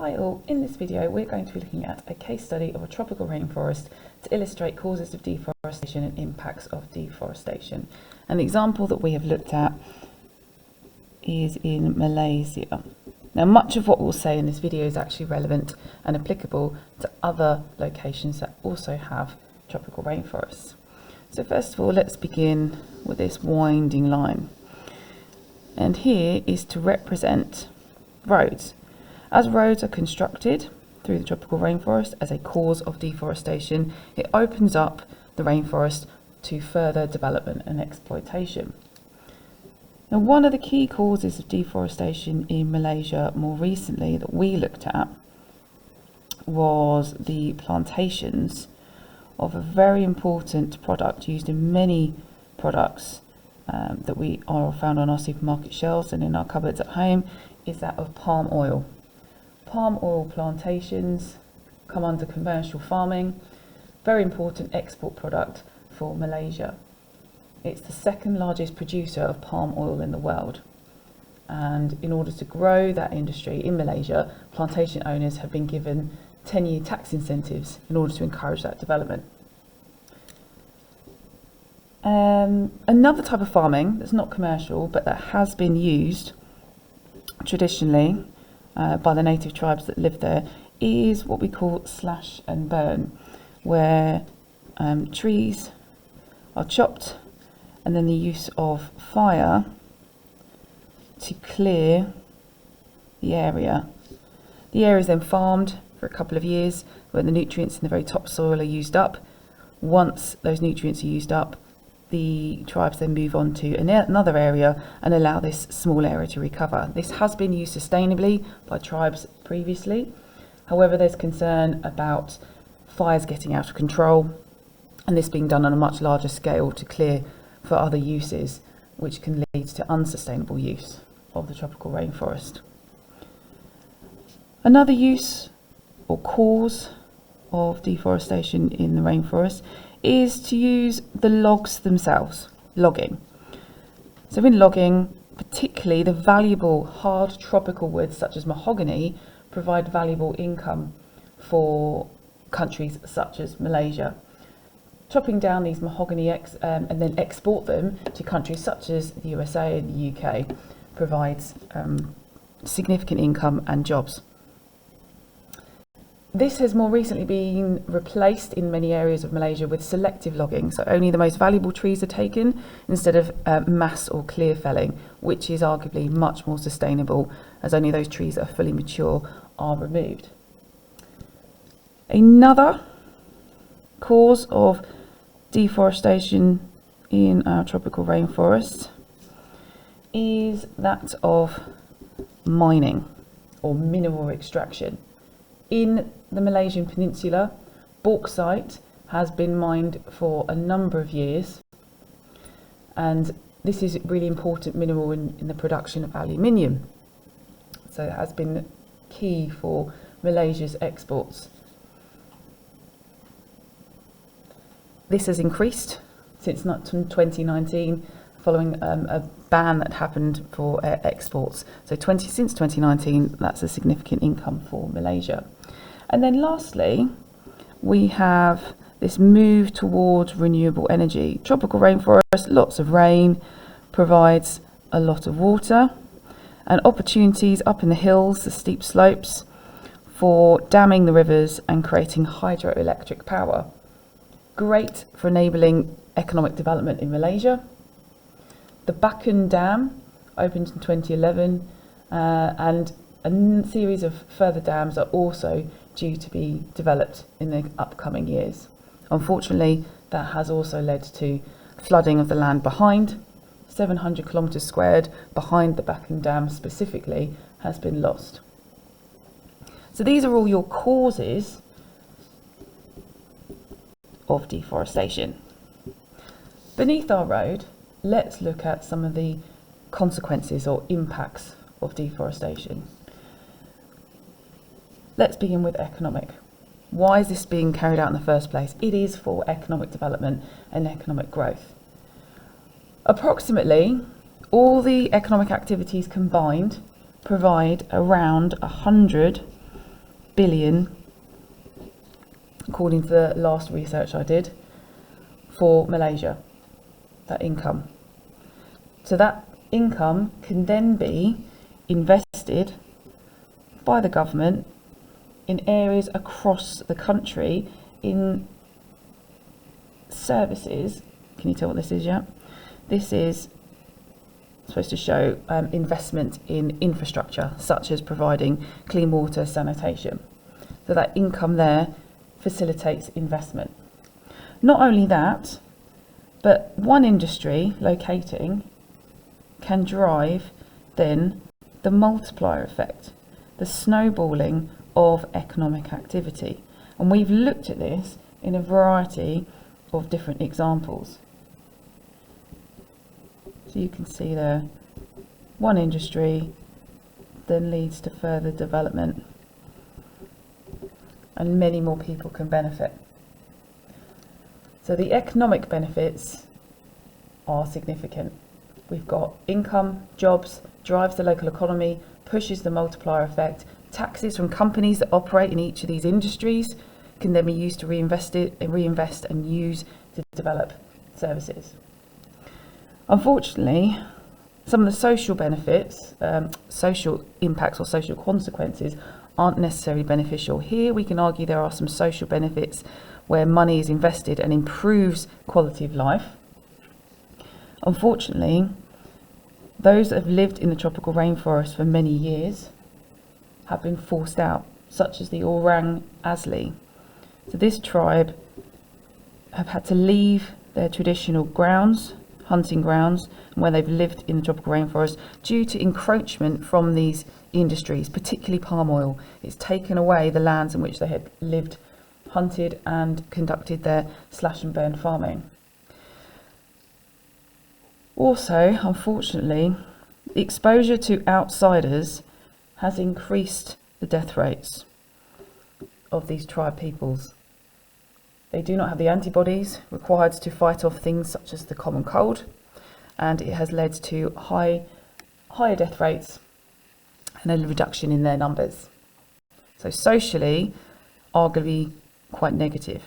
title, in this video we're going to be looking at a case study of a tropical rainforest to illustrate causes of deforestation and impacts of deforestation. And the example that we have looked at is in Malaysia. Now, much of what we'll say in this video is actually relevant and applicable to other locations that also have tropical rainforests. So first of all, let's begin with this winding line. And here is to represent roads. As roads are constructed through the tropical rainforest as a cause of deforestation, it opens up the rainforest to further development and exploitation. Now, one of the key causes of deforestation in Malaysia more recently that we looked at was the plantations of a very important product used in many products that we are found on our supermarket shelves and in our cupboards at home, is that of palm oil. Palm oil plantations come under commercial farming, very important export product for Malaysia. It's the second largest producer of palm oil in the world. And in order to grow that industry in Malaysia, plantation owners have been given 10-year tax incentives in order to encourage that development. Another type of farming that's not commercial but that has been used traditionally by the native tribes that live there is what we call slash and burn, where trees are chopped and then the use of fire to clear the area. The area is then farmed for a couple of years where the nutrients in the very topsoil are used up. Once those nutrients are used up, the tribes then move on to another area and allow this small area to recover. This has been used sustainably by tribes previously. However, there's concern about fires getting out of control and this being done on a much larger scale to clear for other uses, which can lead to unsustainable use of the tropical rainforest. Another use or cause of deforestation in the rainforest is to use the logs themselves, logging. So in logging, particularly the valuable hard tropical woods such as mahogany provide valuable income for countries such as Malaysia. Chopping down these mahogany and then export them to countries such as the USA and the UK provides significant income and jobs. This has more recently been replaced in many areas of Malaysia with selective logging, so only the most valuable trees are taken instead of mass or clear felling, which is arguably much more sustainable as only those trees that are fully mature are removed. Another cause of deforestation in our tropical rainforest is that of mining or mineral extraction. In the Malaysian peninsula, bauxite has been mined for a number of years, and this is a really important mineral in the production of aluminium. So it has been key for Malaysia's exports. This has increased since 2019 following a ban that happened for exports. So since 2019, that's a significant income for Malaysia. And then lastly, we have this move towards renewable energy. Tropical rainforest, lots of rain, provides a lot of water and opportunities up in the hills, the steep slopes, for damming the rivers and creating hydroelectric power. Great for enabling economic development in Malaysia. The Bakun Dam opened in 2011 and a series of further dams are also due to be developed in the upcoming years. Unfortunately, that has also led to flooding of the land behind. 700 kilometres squared behind the Bakun Dam specifically has been lost. So these are all your causes of deforestation. Beneath our road, let's look at some of the consequences or impacts of deforestation. Let's begin with economic. Why is this being carried out in the first place? It is for economic development and economic growth. Approximately, all the economic activities combined provide around 100 billion, according to the last research I did, for Malaysia, that income. So that income can then be invested by the government in areas across the country in services. Can you tell what this is yet? This is supposed to show investment in infrastructure, such as providing clean water, sanitation. So that income there facilitates investment. Not only that, but one industry locating can drive then the multiplier effect, the snowballing of economic activity. And we've looked at this in a variety of different examples. So you can see there, one industry then leads to further development, and many more people can benefit. So the economic benefits are significant. We've got income, jobs, drives the local economy, pushes the multiplier effect. Taxes from companies that operate in each of these industries can then be used to reinvest and use to develop services. Unfortunately, some of the social benefits, social impacts or social consequences aren't necessarily beneficial. Here we can argue there are some social benefits where money is invested and improves quality of life. Unfortunately, those that have lived in the tropical rainforest for many years have been forced out, such as the Orang Asli. So this tribe have had to leave their traditional grounds, hunting grounds, where they've lived in the tropical rainforest due to encroachment from these industries, particularly palm oil. It's taken away the lands in which they had lived, hunted and conducted their slash and burn farming. Also, unfortunately, exposure to outsiders has increased the death rates of these tribe peoples. They do not have the antibodies required to fight off things such as the common cold, and it has led to higher death rates and a reduction in their numbers. So socially, arguably quite negative.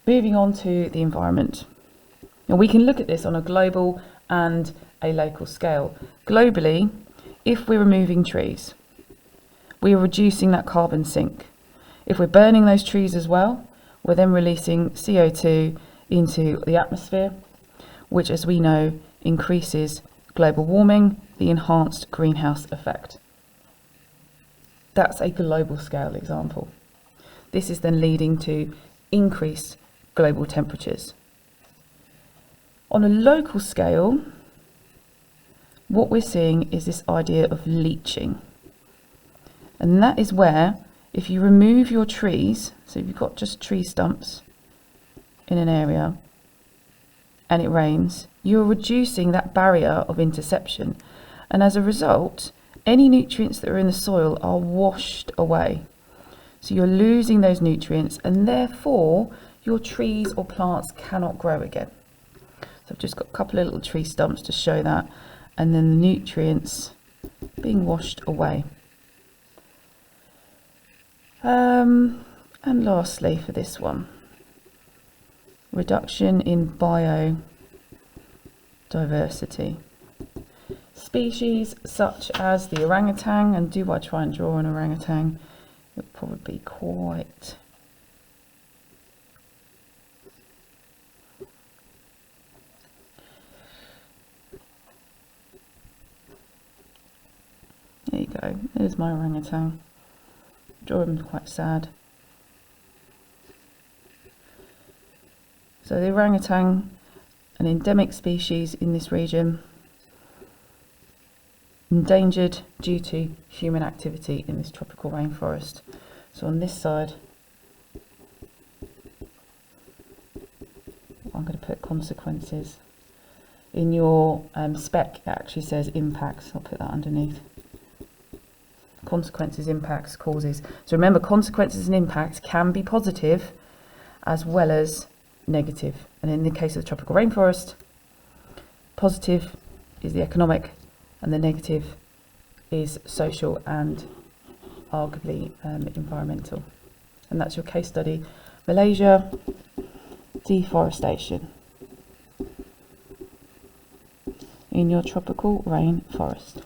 Moving on to the environment. Now we can look at this on a global and a local scale. Globally, if we're removing trees, we are reducing that carbon sink. If we're burning those trees as well, we're then releasing CO2 into the atmosphere, which, as we know, increases global warming, the enhanced greenhouse effect. That's a global scale example. This is then leading to increased global temperatures. On a local scale, what we're seeing is this idea of leaching. And that is where, if you remove your trees, so if you've got just tree stumps in an area and it rains, you're reducing that barrier of interception. And as a result, any nutrients that are in the soil are washed away. So you're losing those nutrients, and therefore your trees or plants cannot grow again. So I've just got a couple of little tree stumps to show that, and then the nutrients being washed away. And lastly, for this one, reduction in biodiversity. Species such as the orangutan, and do I try and draw an orangutan? It would probably be quite... There you go, there's my orangutan. Draw him quite sad. So the orangutan, an endemic species in this region, endangered due to human activity in this tropical rainforest. So on this side, I'm going to put consequences. In your spec, it actually says impacts. I'll put that underneath. Consequences, impacts, causes. So remember, consequences and impacts can be positive as well as negative. And in the case of the tropical rainforest, positive is the economic and the negative is social and arguably environmental. And that's your case study, Malaysia, deforestation in your tropical rainforest.